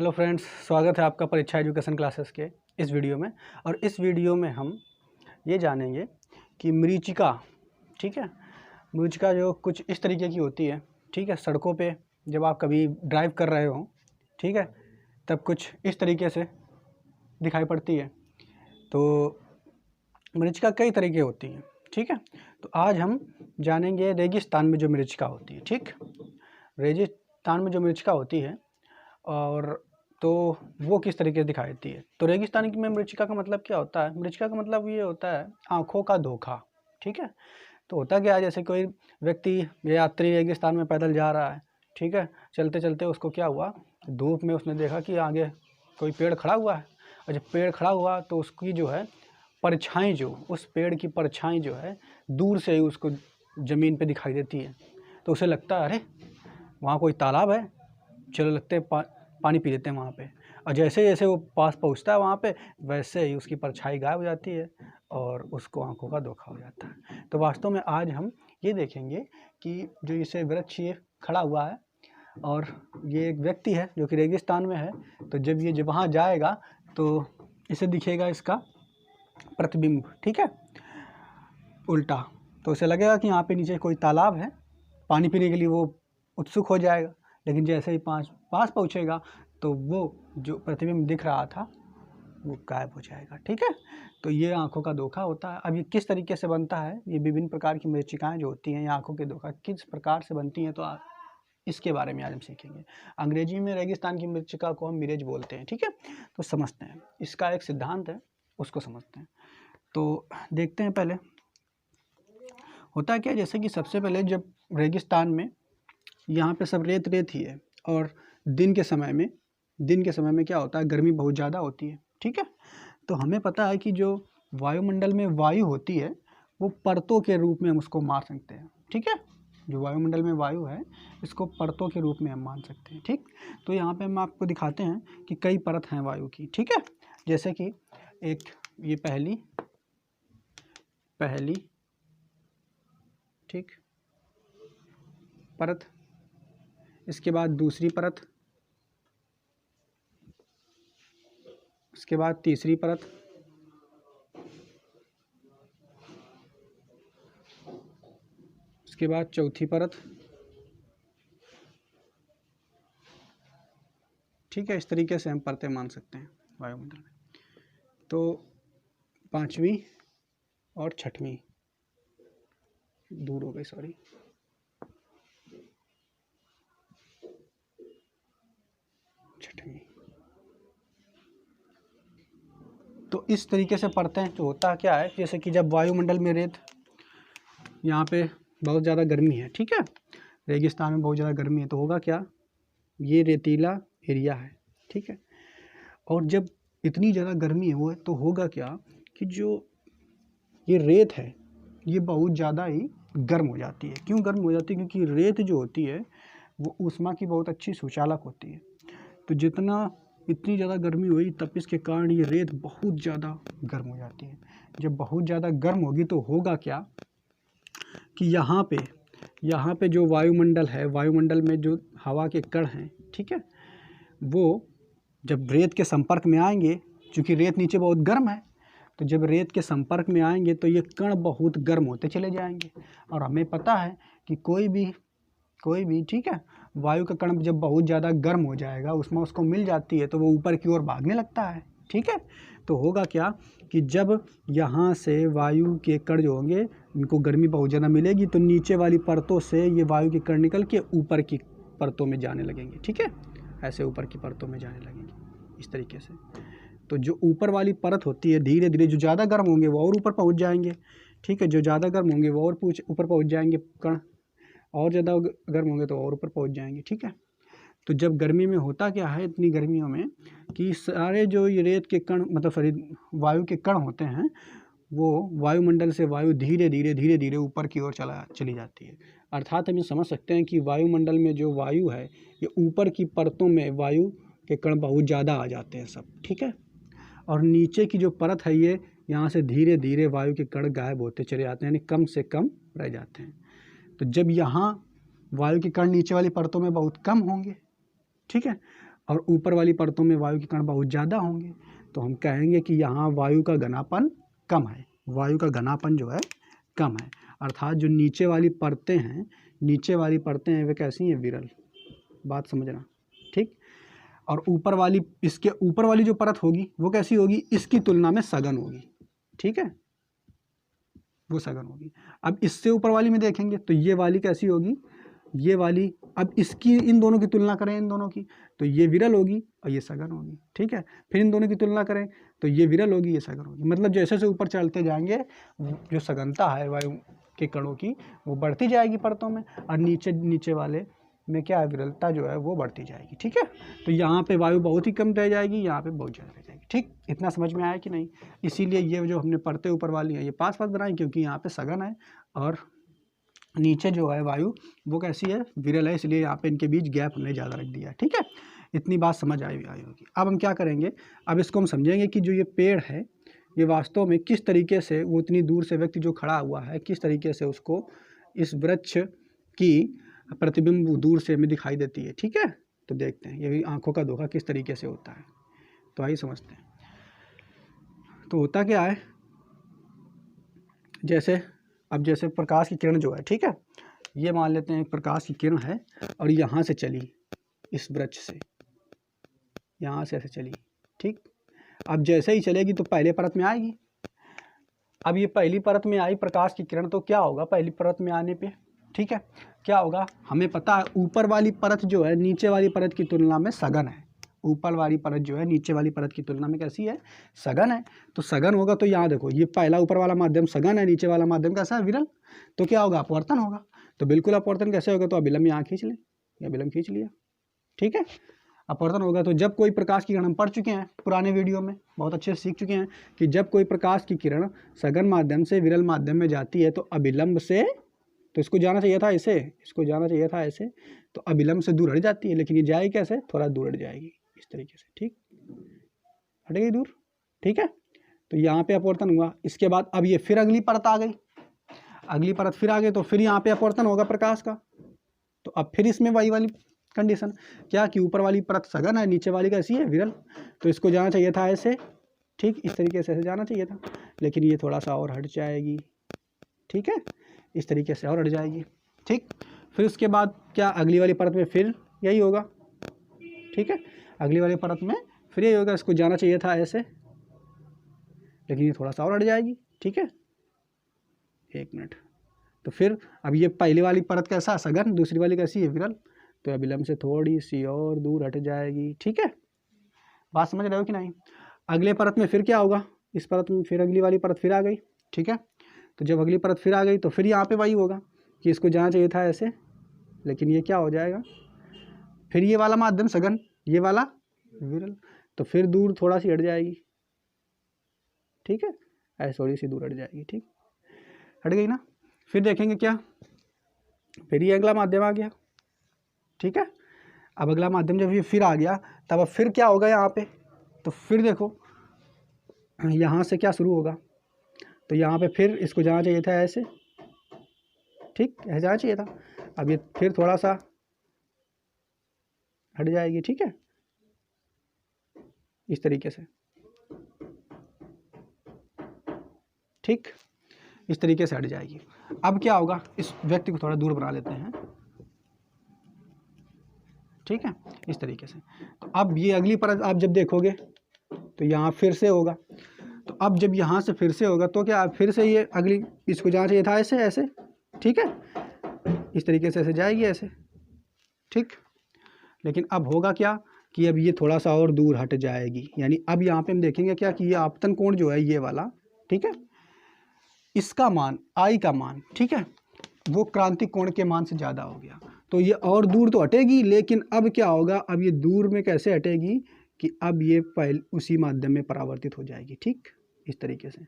Hello friends, स्वागत है आपका परीक्षा एजुकेशन क्लासेस के इस वीडियो में। और इस वीडियो में हम ये जानेंगे कि मरीचिका, ठीक है, मरीचिका जो कुछ इस तरीके की होती है, ठीक है। सड़कों पे जब आप कभी ड्राइव कर रहे हो, ठीक है, तब कुछ इस तरीके से दिखाई पड़ती है। तो मरीचिका कई तरीके होती हैं, ठीक है। तो आज हम जानेंगे रेगिस्तान में जो मरीचिका होती है, ठीक। रेगिस्तान में जो मरीचिका होती है और तो वो किस तरीके से दिखाई देती है। तो रेगिस्तान में मरीचिका का मतलब क्या होता है? मरीचिका का मतलब ये होता है आँखों का धोखा, ठीक है। तो होता क्या है, जैसे कोई व्यक्ति या यात्री रेगिस्तान में पैदल जा रहा है, ठीक है, चलते चलते उसको क्या हुआ, धूप में उसने देखा कि आगे कोई पेड़ खड़ा हुआ है। और जब पेड़ खड़ा हुआ तो उसकी जो है परछाई, जो उस पेड़ की परछाई जो है दूर से ही उसको ज़मीन पे दिखाई देती है। तो उसे लगता है अरे वहाँ कोई तालाब है, चलो लगते हैं पानी पी लेते हैं वहाँ पे। और जैसे जैसे वो पास पहुँचता है वहाँ पे, वैसे ही उसकी परछाई गायब हो जाती है और उसको आँखों का धोखा हो जाता है। तो वास्तव में आज हम ये देखेंगे कि जो इसे वृक्ष ये खड़ा हुआ है और ये एक व्यक्ति है जो कि रेगिस्तान में है। तो जब ये जब वहाँ जाएगा तो इसे दिखेगा इसका प्रतिबिंब, ठीक है, उल्टा। तो उसे लगेगा कि यहाँ पे नीचे कोई तालाब है, पानी पीने के लिए वो उत्सुक हो जाएगा। लेकिन जैसे ही पास पहुँचेगा तो वो जो प्रतिबिंब दिख रहा था वो गायब हो जाएगा, ठीक है। तो ये आँखों का धोखा होता है। अब ये किस तरीके से बनता है, ये विभिन्न प्रकार की मरीचिकाएँ जो होती हैं, ये आँखों के धोखा किस प्रकार से बनती हैं, तो इसके बारे में आज हम सीखेंगे। अंग्रेजी में रेगिस्तान की मरीचिका को हम मिरेज बोलते हैं, ठीक है। तो समझते हैं, इसका एक सिद्धांत है, उसको समझते हैं। तो देखते हैं पहले होता क्या है। जैसे कि सबसे पहले जब रेगिस्तान में यहाँ पे सब रेत रेत ही है और दिन के समय में क्या होता है, गर्मी बहुत ज़्यादा होती है, ठीक है। तो हमें पता है कि जो वायुमंडल में वायु होती है वो परतों के रूप में हम उसको मान सकते हैं, ठीक है। जो वायुमंडल में वायु है इसको परतों के रूप में हम मान सकते हैं, ठीक। तो यहाँ पे हम आपको दिखाते हैं कि कई परत हैं वायु की, ठीक है। जैसे कि एक ये पहली ठीक परत, इसके बाद दूसरी परत, उसके बाद तीसरी परत, उसके बाद चौथी परत, ठीक है। इस तरीके से हम परतें मान सकते हैं वायुमंडल में। तो पांचवी और छठवीं दूर हो गई, सॉरी, छठवीं। तो इस तरीके से परतें जो होता क्या है, जैसे कि जब वायुमंडल में रेत, यहाँ पे बहुत ज़्यादा गर्मी है, ठीक है, रेगिस्तान में बहुत ज़्यादा गर्मी है, तो होगा क्या, ये रेतीला एरिया है, ठीक है। और जब इतनी ज़्यादा गर्मी है वो है, तो होगा क्या कि जो ये रेत है ये बहुत ज़्यादा ही गर्म हो जाती है। क्यों गर्म हो जाती है? क्योंकि रेत जो होती है वो ऊष्मा की बहुत अच्छी सुचालक होती है। तो जितना इतनी ज़्यादा गर्मी हुई तपिश के कारण ये रेत बहुत ज़्यादा गर्म हो जाती है। जब बहुत ज़्यादा गर्म होगी तो होगा क्या कि यहाँ पे जो वायुमंडल है, वायुमंडल में जो हवा के कण हैं, ठीक है, वो जब रेत के संपर्क में आएंगे, क्योंकि रेत नीचे बहुत गर्म है, तो जब रेत के संपर्क में आएंगे तो ये कण बहुत गर्म होते चले जाएंगे। और हमें पता है कि कोई भी ठीक है, वायु का कण जब बहुत ज़्यादा गर्म हो जाएगा, उसमें उसको मिल जाती है तो वो ऊपर की ओर भागने लगता है, ठीक है। तो होगा क्या कि जब यहाँ से वायु के कण जो होंगे इनको गर्मी बहुत ज़्यादा मिलेगी, तो नीचे वाली परतों से ये वायु के कण निकल के ऊपर की परतों में जाने लगेंगे, ठीक है, ऐसे ऊपर की परतों में जाने लगेंगे इस तरीके से। तो जो ऊपर वाली परत होती है, धीरे धीरे जो ज़्यादा गर्म होंगे वो और ऊपर पहुंच जाएंगे, ठीक है, जो ज़्यादा गर्म होंगे वो और ऊपर पहुंच जाएंगे कण, और ज़्यादा गर्म होंगे तो और ऊपर पहुंच जाएंगे, ठीक है। तो जब गर्मी में होता क्या है, इतनी गर्मियों में कि सारे जो ये रेत के कण, मतलब सॉरी वायु के कण होते हैं, वो वायुमंडल से वायु धीरे धीरे ऊपर की ओर चली जाती है। अर्थात हम ये समझ सकते हैं कि वायुमंडल में जो वायु है ये ऊपर की परतों में वायु के कण बहुत ज़्यादा आ जाते हैं सब, ठीक है। और नीचे की जो परत है ये यहाँ से धीरे धीरे वायु के कण गायब होते चले जाते हैं, यानी कम से कम रह जाते हैं। तो जब यहाँ वायु के कण नीचे वाली परतों में बहुत कम होंगे, ठीक है, और ऊपर वाली परतों में वायु के कण बहुत ज़्यादा होंगे, तो हम कहेंगे कि यहाँ वायु का घनापन कम है, वायु का घनापन जो है कम है। अर्थात जो नीचे वाली परतें हैं, नीचे वाली परतें हैं वे कैसी हैं, विरल। बात समझना, ठीक। और ऊपर वाली, इसके ऊपर वाली जो परत होगी वो कैसी होगी, इसकी तुलना में सघन होगी, ठीक है, वो सघन होगी। अब इससे ऊपर वाली में देखेंगे तो ये वाली कैसी होगी, ये वाली। अब इसकी, इन दोनों की तुलना करें, इन दोनों की, तो ये विरल होगी और ये सघन होगी, ठीक है। फिर इन दोनों की तुलना करें तो ये विरल होगी, ये सघन होगी। मतलब जैसे जैसे ऊपर चढ़ते जाएंगे जो सघनता है वायु के कणों की वो बढ़ती जाएगी परतों में, और नीचे वाले में क्या है, विरलता जो है वो बढ़ती जाएगी, ठीक है। तो यहाँ पे वायु बहुत ही कम रह जाएगी, यहाँ पे बहुत ज़्यादा रह जाएगी, ठीक। इतना समझ में आया कि नहीं। इसीलिए ये जो हमने परतें ऊपर वाली है ये पास पास बनाई, क्योंकि यहाँ पे सघन है और नीचे जो है वायु वो कैसी है, विरल है, इसलिए यहाँ पे इनके बीच गैप हमने ज़्यादा रख दिया है, ठीक है। इतनी बात समझ आई होगी। अब हम क्या करेंगे, अब इसको हम समझेंगे कि जो ये पेड़ है ये वास्तव में किस तरीके से, वो इतनी दूर से व्यक्ति जो खड़ा हुआ है किस तरीके से उसको इस वृक्ष की प्रतिबिंब दूर से हमें दिखाई देती है, ठीक है। तो देखते हैं ये भी आंखों का धोखा किस तरीके से होता है, तो आइए समझते हैं। तो होता क्या है, जैसे अब जैसे प्रकाश की किरण जो है, ठीक है, ये मान लेते हैं प्रकाश की किरण है और यहाँ से चली, इस वृक्ष से यहाँ से ऐसे चली, ठीक। अब जैसे ही चलेगी तो पहले परत में आएगी। अब ये पहली परत में आई प्रकाश की किरण, तो क्या होगा पहली परत में आने पे, ठीक है, क्या होगा, हमें पता है ऊपर वाली परत जो है नीचे वाली परत की तुलना में सघन है। ऊपर वाली परत जो है नीचे वाली परत की तुलना में कैसी है, सघन है। तो सघन होगा तो यहाँ देखो, ये पहला ऊपर वाला माध्यम सघन है, नीचे वाला माध्यम कैसा है, विरल। तो क्या होगा, अपवर्तन होगा। तो बिल्कुल अपवर्तन कैसे होगा, तो अभिलंब यहाँ खींच लें, या अभिलंब खींच लिया, ठीक है। अपवर्तन होगा तो जब कोई प्रकाश की किरण, हम पढ़ चुके हैं पुराने वीडियो में, बहुत अच्छे से सीख चुके हैं कि जब कोई प्रकाश की किरण सघन माध्यम से विरल माध्यम में जाती है तो अभिलंब से, तो इसको जाना चाहिए था ऐसे, इसको जाना चाहिए था ऐसे, तो अभिलंब से दूर हट जाती है, लेकिन ये जाएगी कैसे, थोड़ा दूर हट जाएगी इस तरीके से, ठीक, हटेगी दूर, ठीक है। तो यहाँ पे अपवर्तन हुआ। इसके बाद अब ये फिर अगली परत आ गई, अगली परत फिर आ गई, तो फिर यहाँ पे अपवर्तन होगा प्रकाश का। तो अब फिर इसमें वही वाली कंडीशन, क्या कि ऊपर वाली परत सघन है, नीचे वाली कैसी है, विरल। तो इसको जाना चाहिए था ऐसे, ठीक, इस तरीके से ऐसे जाना चाहिए था, लेकिन ये थोड़ा सा और हट जाएगी, ठीक है, इस तरीके से और हट जाएगी, ठीक। फिर उसके बाद क्या, अगली वाली परत में फिर यही होगा, ठीक है, अगली वाली परत में फिर यही होगा, इसको जाना चाहिए था ऐसे, लेकिन ये थोड़ा सा और हट जाएगी, ठीक है। एक मिनट, तो फिर अब ये पहली वाली परत कैसा, सघन, दूसरी वाली कैसी है, विरल। तो अभिलंब से थोड़ी सी और दूर हट जाएगी, ठीक है। बात समझ रहे हो कि नहीं। अगले परत में फिर क्या होगा, इस परत में फिर अगली वाली परत फिर आ गई, ठीक है। तो जब अगली परत फिर आ गई तो फिर यहाँ पे वही होगा कि इसको जाना चाहिए था ऐसे, लेकिन ये क्या हो जाएगा, फिर ये वाला माध्यम सघन, ये वाला विरल, तो फिर दूर थोड़ा सी हट जाएगी, ठीक है, ऐसे थोड़ी सी दूर हट जाएगी, ठीक, हट गई ना। फिर देखेंगे क्या, फिर ये अगला माध्यम आ गया, ठीक है। अब अगला माध्यम जब ये फिर आ गया, तब अब फिर क्या होगा यहाँ पे, तो फिर देखो यहाँ से क्या शुरू होगा, तो यहाँ पे फिर इसको जाना चाहिए था ऐसे, ठीक, ऐसे जाना चाहिए था। अब ये फिर थोड़ा सा हट जाएगी, ठीक है, इस तरीके से, ठीक, इस तरीके से हट जाएगी। अब क्या होगा, इस व्यक्ति को थोड़ा दूर बना लेते हैं, ठीक है, इस तरीके से। तो अब ये अगली परत आप जब देखोगे तो यहाँ फिर से होगा, तो अब जब यहाँ से फिर से होगा तो क्या, फिर से ये अगली, इसको जाना चाहिए था ऐसे ऐसे, ठीक है, इस तरीके से ऐसे जाएगी ऐसे, ठीक। लेकिन अब होगा क्या कि अब ये थोड़ा सा और दूर हट जाएगी, यानी अब यहाँ पे हम देखेंगे क्या कि ये आपतन कोण जो है ये वाला, ठीक है, इसका मान, आई का मान, ठीक है, वो क्रांतिक कोण के मान से ज़्यादा हो गया, तो ये और दूर तो हटेगी, लेकिन अब क्या होगा, अब ये दूर में कैसे हटेगी कि अब ये पहले उसी माध्यम में परावर्तित हो जाएगी, ठीक, इस तरीके से,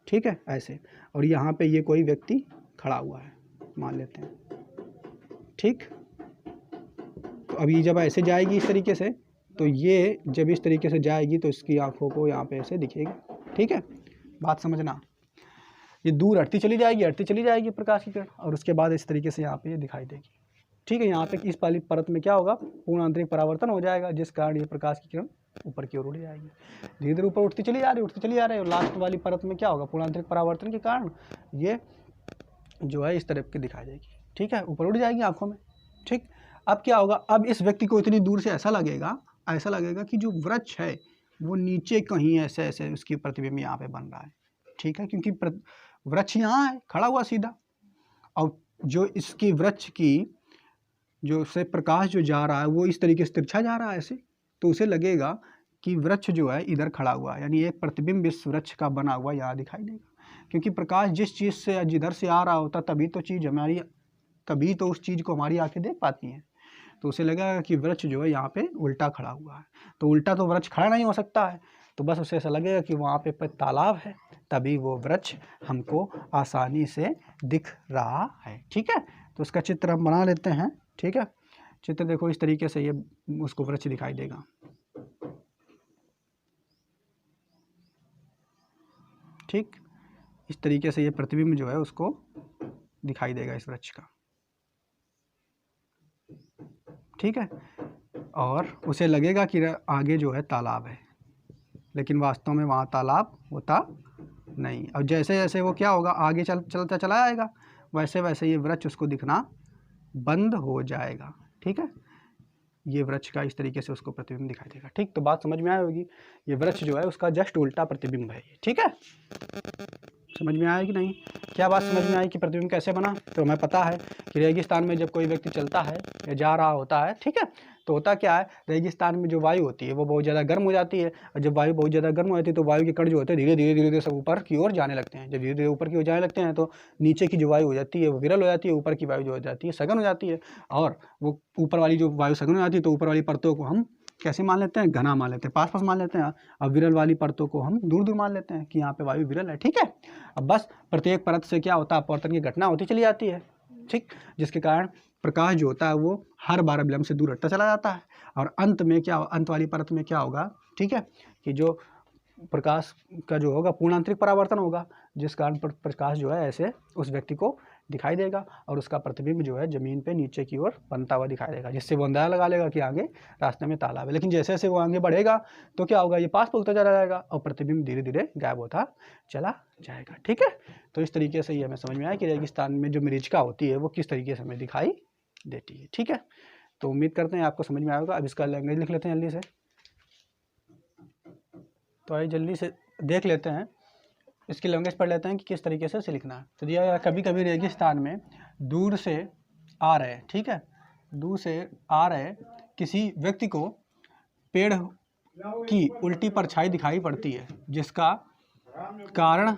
ठीक है, ऐसे। और यहाँ पे ये कोई व्यक्ति खड़ा हुआ है मान लेते हैं, ठीक। तो अब ये जब ऐसे जाएगी इस तरीके से, तो ये जब इस तरीके से जाएगी तो इसकी आंखों को यहाँ पे ऐसे दिखेगी, ठीक है। बात समझना, ये दूर हटती चली जाएगी प्रकाश की किरण, और उसके बाद इस तरीके से यहाँ पे ये दिखाई देगी, ठीक है। यहाँ पे इस वाली परत में क्या होगा, पूर्ण आंतरिक परावर्तन हो जाएगा, जिस कारण ये प्रकाश की किरण ऊपर की ओर उड़ जाएगी। धीरे धीरे ऊपर उठती चली जा रही है और लास्ट वाली परत में क्या होगा, पूर्ण आंतरिक परावर्तन के कारण ये जो है इस तरह की दिखाई देगी। ठीक है, ऊपर उड़ जाएगी आंखों में। ठीक, अब क्या होगा, अब इस व्यक्ति को इतनी दूर से ऐसा लगेगा कि जो वृक्ष है वो नीचे कहीं ऐसे ऐसे उसकी प्रतिबिंब यहाँ पे बन रहा है। ठीक है, क्योंकि वृक्ष यहाँ है खड़ा हुआ सीधा, और जो इसकी वृक्ष की जो से प्रकाश जो जा रहा है वो इस तरीके से तिरछा जा रहा है ऐसे, तो उसे लगेगा कि वृक्ष जो है इधर खड़ा हुआ है, यानी एक प्रतिबिंब इस वृक्ष का बना हुआ यहाँ दिखाई देगा। क्योंकि प्रकाश जिस चीज़ से जिधर से आ रहा होता तभी तो उस चीज़ को हमारी आंखें देख पाती हैं। तो उसे लगेगा कि वृक्ष जो है यहाँ पे उल्टा खड़ा हुआ है, तो उल्टा तो वृक्ष खड़ा नहीं हो सकता है, तो बस उसे ऐसा लगेगा कि वहाँ पे तालाब है, तभी वो वृक्ष हमको आसानी से दिख रहा है। ठीक है, तो उसका चित्र हम बना लेते हैं। ठीक है, चित्र देखो इस तरीके से ये उसको वृक्ष दिखाई देगा। ठीक, इस तरीके से ये प्रतिबिंब जो है उसको दिखाई देगा इस वृक्ष का। ठीक है, और उसे लगेगा कि आगे जो है तालाब है, लेकिन वास्तव में वहाँ तालाब होता नहीं। और जैसे जैसे वो क्या होगा, आगे चलता चला जाएगा, वैसे वैसे ये वृक्ष उसको दिखना बंद हो जाएगा। ठीक है, ये वृक्ष का इस तरीके से उसको प्रतिबिंब दिखाई देगा। ठीक, तो बात समझ में आई होगी, ये वृक्ष जो है उसका जस्ट उल्टा प्रतिबिंब है ये। ठीक है, समझ में आया कि नहीं? क्या बात समझ में आई कि प्रतिबिंब कैसे बना? तो हमें पता है कि रेगिस्तान में जब कोई व्यक्ति चलता है या जा रहा होता है, ठीक है, तो होता क्या है, रेगिस्तान में जो वायु होती है वो बहुत ज़्यादा गर्म हो जाती है, और जब वायु बहुत ज़्यादा गर्म हो जाती है तो वायु के कण जो होते हैं धीरे धीरे सब ऊपर की ओर जाने लगते हैं। जब धीरे धीरे ऊपर की ओर जाने लगते हैं तो नीचे की जो वायु हो जाती है वो विरल हो जाती है, ऊपर की वायु जो हो जाती है सघन हो जाती है, और वो ऊपर वाली जो वायु सघन हो जाती है तो ऊपर वाली परतों को हम कैसे मान लेते हैं, घना मान लेते हैं, पास मान लेते हैं, अब विरल वाली परतों को हम दूर मान लेते हैं कि यहाँ पे वायु विरल है। ठीक है, अब बस प्रत्येक परत से क्या होता है, अपवर्तन की घटना होती चली जाती है। ठीक, जिसके कारण प्रकाश जो होता है वो हर बार विलंब से दूर हटता चला जाता है, और अंत में क्या, अंत वाली परत में क्या होगा, ठीक है, कि जो प्रकाश का जो होगा पूर्ण आंतरिक परावर्तन होगा, जिस कारण प्रकाश जो है ऐसे उस व्यक्ति को दिखाई देगा, और उसका प्रतिबिंब जो है ज़मीन पे नीचे की ओर बनता हुआ दिखाई देगा, जिससे वो अंदाजा लगा लेगा कि आगे रास्ते में तालाब है। लेकिन जैसे जैसे वो आगे बढ़ेगा तो क्या होगा, ये पास पहुँचता चला जाएगा और प्रतिबिंब धीरे धीरे गायब होता चला जाएगा। ठीक है, तो इस तरीके से ये हमें समझ में आया कि रेगिस्तान में जो मरीचिका होती है वो किस तरीके से हमें दिखाई देती है। ठीक है, तो उम्मीद करते हैं आपको समझ में आएगा। अब इसका लैंग्वेज लिख लेते हैं जल्दी से। तो आइए जल्दी से देख लेते हैं, इसकी लैंग्वेज पढ़ लेते हैं कि किस तरीके से इसे लिखना है। तो दिया गया, कभी कभी रेगिस्तान में दूर से आ रहे, ठीक है, दूर से आ रहे किसी व्यक्ति को पेड़ की उल्टी परछाई दिखाई पड़ती है, जिसका कारण,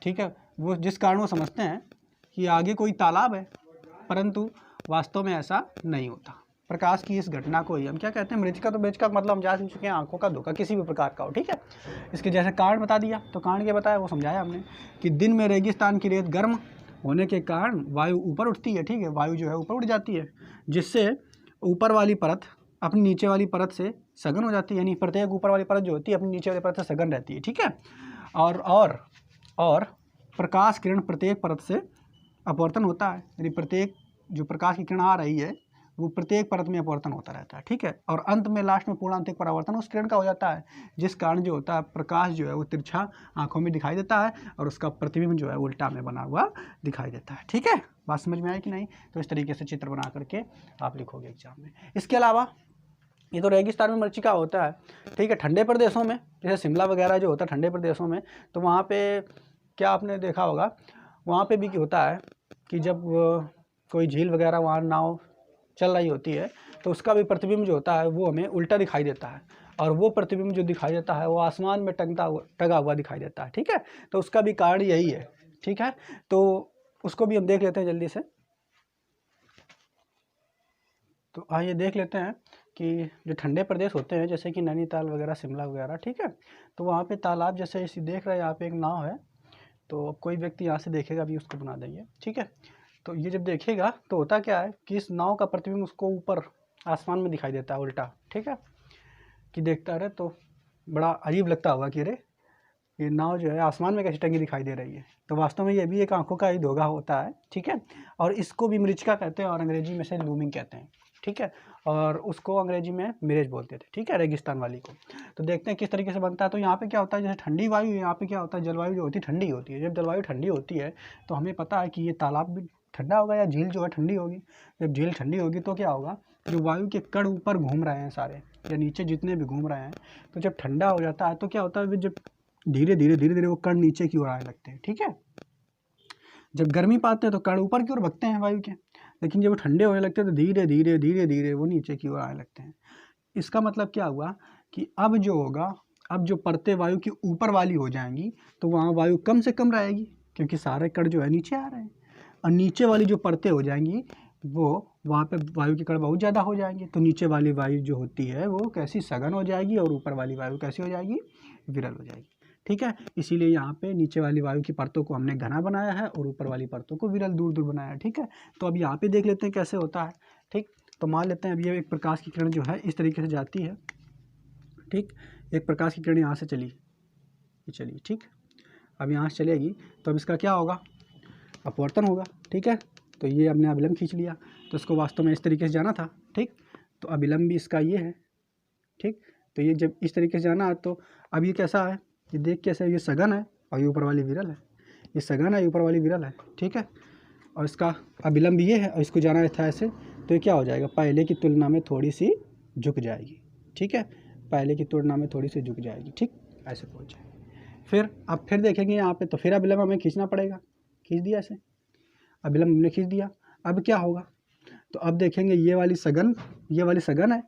ठीक है, वो जिस कारण वो समझते हैं कि आगे कोई तालाब है, परंतु वास्तव में ऐसा नहीं होता। प्रकाश की इस घटना को ही हम क्या कहते हैं, मरीचिका। तो मरीचिका का मतलब हम जान चुके हैं, आंखों का धोखा किसी भी प्रकार का हो। ठीक है, इसके जैसे कारण बता दिया, तो कारण क्या बताया वो समझाया हमने कि दिन में रेगिस्तान की रेत गर्म होने के कारण वायु ऊपर उठती है। ठीक है, वायु जो है ऊपर उठ जाती है, जिससे ऊपर वाली परत अपनी नीचे वाली परत से सघन हो जाती है, यानी प्रत्येक ऊपर वाली परत जो होती है अपनी नीचे वाली परत से सघन रहती है। ठीक है, और प्रकाश किरण प्रत्येक परत से अपवर्तन होता है, यानी प्रत्येक जो प्रकाश की किरण आ रही है वो प्रत्येक परत में अपवर्तन होता रहता है। ठीक है, और अंत में लास्ट में पूर्ण आंतरिक परावर्तन उस किरण का हो जाता है, जिस कारण जो होता है प्रकाश जो है वो तिरछा आंखों में दिखाई देता है, और उसका प्रतिबिंब जो है उल्टा में बना हुआ दिखाई देता है। ठीक है, बात समझ में आई कि नहीं? तो इस तरीके से चित्र बना करके आप लिखोगे एग्जाम में। इसके अलावा ये तो रेगिस्तान में मरीचिका होता है। ठीक है, ठंडे प्रदेशों में जैसे शिमला वगैरह जो होता है ठंडे प्रदेशों में, तो वहाँ पे क्या आपने देखा होगा, वहाँ पे भी होता है कि जब कोई झील वगैरह वहाँ नाव चल रही होती है तो उसका भी प्रतिबिंब जो होता है वो हमें उल्टा दिखाई देता है, और वो प्रतिबिंब जो दिखाई देता है वो आसमान में टंगा हुआ दिखाई देता है। ठीक है, तो उसका भी कारण यही है। ठीक है, तो उसको भी हम देख लेते हैं जल्दी से। तो आइए देख लेते हैं कि जो ठंडे प्रदेश होते हैं जैसे कि नैनीताल वगैरह, शिमला वगैरह, ठीक है, तो वहाँ पे तालाब जैसे इसे देख रहे हैं, यहाँ पे एक नाव है, तो कोई व्यक्ति यहाँ से देखेगा भी उसको बना देंगे। ठीक है, तो ये जब देखेगा तो होता क्या है कि इस नाव का प्रतिबिंब उसको ऊपर आसमान में दिखाई देता है उल्टा। ठीक है, कि देखता रहे तो बड़ा अजीब लगता होगा कि अरे ये नाव जो है आसमान में कैसी टंगी दिखाई दे रही है। तो वास्तव में ये भी एक आंखों का ही धोखा होता है, ठीक है। और इसको भी मरीचिका कहते हैं और अंग्रेजी में से लूमिंग कहते हैं, ठीक है। और उसको अंग्रेजी में मिरेज बोलते थे, ठीक है, रेगिस्तान वाली को। तो देखते हैं किस तरीके से बनता है। तो यहाँ पे क्या होता है, जैसे ठंडी वायु, यहाँ पे क्या होता है, जलवायु जो होती है ठंडी होती है। जब जलवायु ठंडी होती है तो हमें पता है कि ये तालाब भी ठंडा होगा या झील जो है ठंडी होगी। जब झील ठंडी होगी तो क्या होगा, जो वायु के कण ऊपर घूम रहे हैं सारे या नीचे जितने भी घूम रहे हैं, तो जब ठंडा हो जाता है तो क्या होता है, जब धीरे धीरे वो कण नीचे की ओर आने लगते हैं, ठीक है। जब गर्मी पाते हैं तो कण ऊपर की ओर भगते हैं वायु के, लेकिन जब वो ठंडे होने लगते हैं तो धीरे धीरे वो नीचे की ओर आने लगते हैं। इसका मतलब क्या हुआ कि अब जो होगा, अब जो परतें वायु की ऊपर वाली हो जाएंगी तो वहाँ वायु कम से कम रहेगी, क्योंकि सारे कण जो है नीचे आ रहे हैं। और नीचे वाली जो परतें हो जाएंगी वो वहाँ पे वायु के कण बहुत ज़्यादा हो जाएंगे, तो नीचे वाली वायु जो होती है वो कैसी सघन हो जाएगी और ऊपर वाली वायु कैसी हो जाएगी, विरल हो जाएगी, ठीक है। इसीलिए यहाँ पे नीचे वाली वायु की परतों को हमने घना बनाया है और ऊपर वाली परतों को विरल दूर दूर बनाया है, ठीक है। तो अब यहाँ पे देख लेते हैं कैसे होता है, ठीक। तो मान लेते हैं अब ये एक प्रकाश की किरण जो है इस तरीके से जाती है, ठीक। एक प्रकाश की किरण यहाँ से चली, ये चली, ठीक। अब यहाँ से चलेगी तो अब इसका क्या होगा, अपवर्तन होगा, ठीक है। तो ये हमने अभिलंब खींच लिया, तो इसको वास्तव में इस तरीके से जाना था, ठीक। तो अभिलंब भी इसका ये है, ठीक। तो ये जब इस तरीके से जाना है तो अब ये कैसा है, ये देख कैसे, ये सघन है और ये ऊपर वाली विरल है, ये सघन है, ऊपर वाली विरल है, ठीक है। और इसका अभिलंब ये है और इसको जाना था ऐसे, तो ये क्या हो जाएगा, पहले की तुलना में थोड़ी सी झुक जाएगी, ठीक है। पहले की तुलना में थोड़ी सी झुक जाएगी, ठीक, ऐसे पहुँच जाएगी। फिर अब फिर देखेंगे यहाँ पे, तो फिर अभिलंब हमें खींचना पड़ेगा, खींच दिया ऐसे, अभिलंब हमने खींच दिया। अब क्या होगा, तो अब देखेंगे ये वाली सघन है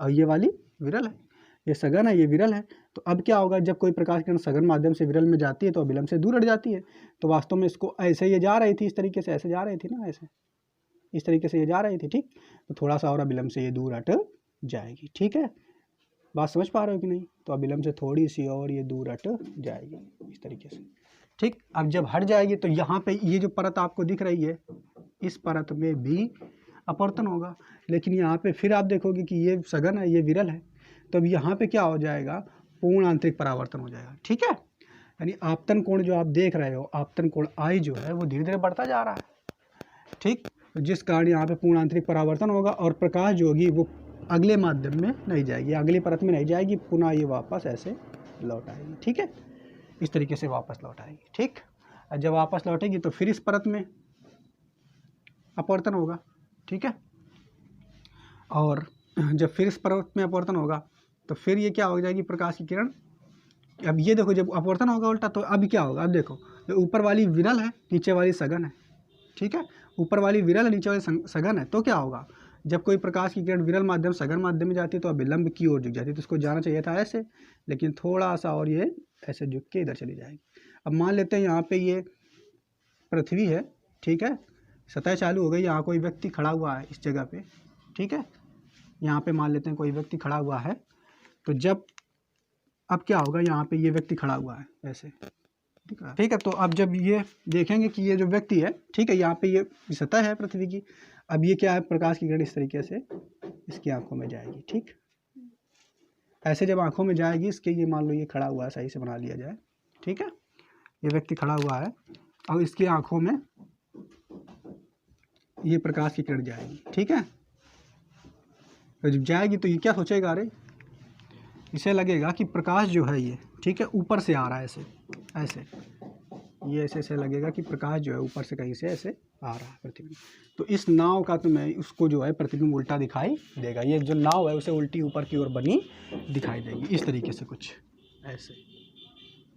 और ये वाली विरल है, ये सघन है, ये विरल है। तो अब क्या होगा, जब कोई प्रकाश किरण सघन माध्यम से विरल में जाती है तो अभिलंब से दूर हट जाती है। तो वास्तव में इसको ऐसे ये जा रही थी, इस तरीके से ऐसे जा रही थी ना, ऐसे इस तरीके से ये जा रही थी, ठीक। तो थोड़ा सा और अभिलंब से ये दूर हट जाएगी, ठीक है। बात समझ पा रहे हो कि नहीं। तो अभिलंब से थोड़ी सी और ये दूर हट जाएगी इस तरीके से, ठीक। अब जब हट जाएगी तो यहाँ पे ये जो परत आपको दिख रही है, इस परत में भी अपवर्तन होगा, लेकिन यहाँ पे फिर आप देखोगे कि ये सघन है, ये विरल है। तो अब यहाँ पे क्या हो जाएगा, पूर्ण आंतरिक परावर्तन हो जाएगा, ठीक है। यानी आपतन कोण जो आप देख रहे हो, आपतन कोण आई जो है वो धीरे धीरे बढ़ता जा रहा है, ठीक। जिस कारण यहाँ पे पूर्ण आंतरिक परावर्तन होगा और प्रकाश जो होगी वो अगले माध्यम में नहीं जाएगी, अगली परत में नहीं जाएगी, पुनः ये वापस ऐसे लौट आएगी, ठीक है। इस तरीके से वापस लौट आएगी, ठीक। जब वापस लौटेगी तो फिर इस परत में अपवर्तन होगा, ठीक है। और जब फिर इस परत में अपवर्तन होगा तो फिर ये क्या हो जाएगी, प्रकाश की किरण। अब ये देखो, जब अपवर्तन होगा उल्टा तो अब क्या होगा, अब देखो ऊपर वाली विरल है, नीचे वाली सघन है, ठीक है। ऊपर वाली विरल है, नीचे वाली सघन है। तो क्या होगा, जब कोई प्रकाश की किरण विरल माध्यम सघन माध्यम में जाती है तो अभिलंब की ओर झुक जाती है। तो इसको जाना चाहिए था ऐसे, लेकिन थोड़ा सा और ये ऐसे झुक के इधर चली जाएगी। अब मान लेते हैं यहाँ पे ये पृथ्वी है, ठीक है, सतह चालू हो गई, यहाँ कोई व्यक्ति खड़ा हुआ है इस जगह पे, ठीक है। यहाँ पे मान लेते हैं कोई व्यक्ति खड़ा हुआ है, तो जब अब क्या होगा, यहाँ पे ये व्यक्ति खड़ा हुआ है ऐसे, ठीक है। तो अब जब ये देखेंगे कि ये जो व्यक्ति है, ठीक है, यहाँ पे ये सतह है पृथ्वी की, अब ये क्या है, प्रकाश की किरण इस तरीके से इसकी आंखों में जाएगी, ठीक। ऐसे जब आंखों में जाएगी इसके, ये मान लो ये खड़ा हुआ है, सही से बना लिया जाए, ठीक है। ये व्यक्ति खड़ा हुआ है और इसकी आंखों में ये प्रकाश की किरण जाएगी, ठीक है। तो जब जाएगी तो ये क्या सोचेगा, अरे इसे लगेगा कि प्रकाश जो है ये, ठीक है, ऊपर से आ रहा है, ऐसे ऐसे ये ऐसे लगेगा कि प्रकाश जो है ऊपर से कहीं से ऐसे आ रहा है पृथ्वी में। तो इस नाव का तुम्हें उसको जो है पृथ्वी में उल्टा दिखाई देगा, ये जो नाव है उसे उल्टी ऊपर की ओर बनी दिखाई देगी, इस तरीके से कुछ ऐसे,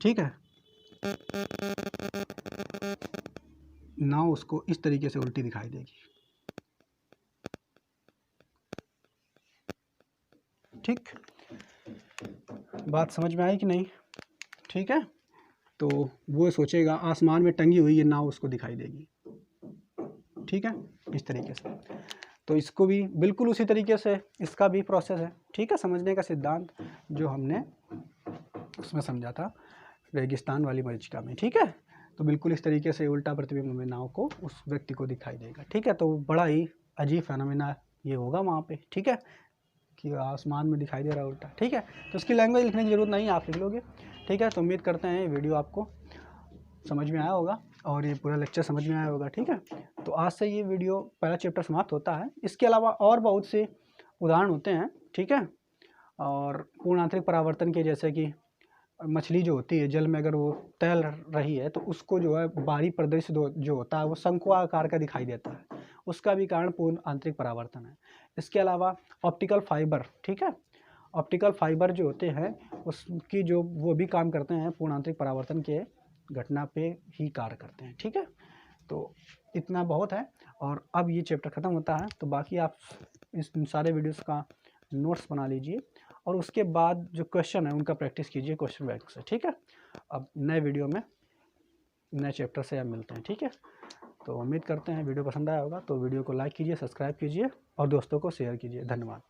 ठीक है। नाव उसको इस तरीके से उल्टी दिखाई देगी, ठीक। बात समझ में आई कि नहीं, ठीक है। तो वो सोचेगा आसमान में टंगी हुई ये नाव उसको दिखाई देगी, ठीक है, इस तरीके से। तो इसको भी बिल्कुल उसी तरीके से इसका भी प्रोसेस है, ठीक है। समझने का सिद्धांत जो हमने उसमें समझा था रेगिस्तान वाली मरीचिका में, ठीक है। तो बिल्कुल इस तरीके से उल्टा प्रतिबिंब में नाव को उस व्यक्ति को दिखाई देगा, ठीक है। तो बड़ा ही अजीब फेनोमेना ये होगा वहाँ पे, ठीक है, कि आसमान में दिखाई दे रहा है उल्टा, ठीक है। तो उसकी लैंग्वेज लिखने की जरूरत नहीं है, आप लिख लोगे, ठीक है, तो उम्मीद करते हैं ये वीडियो आपको समझ में आया होगा और ये पूरा लेक्चर समझ में आया होगा। ठीक है, तो आज से ये वीडियो पहला चैप्टर समाप्त होता है। इसके अलावा और बहुत से उदाहरण होते हैं। ठीक है, और पूर्ण आंतरिक परावर्तन के, जैसे कि मछली जो होती है जल में अगर वो तैर रही है तो उसको जो है बाहरी परिदृश्य जो होता है वो शंकुआकार का दिखाई देता है, उसका भी कारण पूर्ण आंतरिक परावर्तन है। इसके अलावा ऑप्टिकल फाइबर, ठीक है, ऑप्टिकल फाइबर जो होते हैं उसकी जो वो भी काम करते हैं पूर्ण आंतरिक परावर्तन के घटना पे ही कार्य करते हैं। ठीक है, तो इतना बहुत है और अब ये चैप्टर ख़त्म होता है। तो बाकी आप इस सारे वीडियोस का नोट्स बना लीजिए और उसके बाद जो क्वेश्चन है उनका प्रैक्टिस कीजिए क्वेश्चन बैंक से। ठीक है, अब नए वीडियो में नए चैप्टर से आप मिलते हैं। ठीक है, तो उम्मीद करते हैं वीडियो पसंद आया होगा, तो वीडियो को लाइक कीजिए, सब्सक्राइब कीजिए और दोस्तों को शेयर कीजिए। धन्यवाद।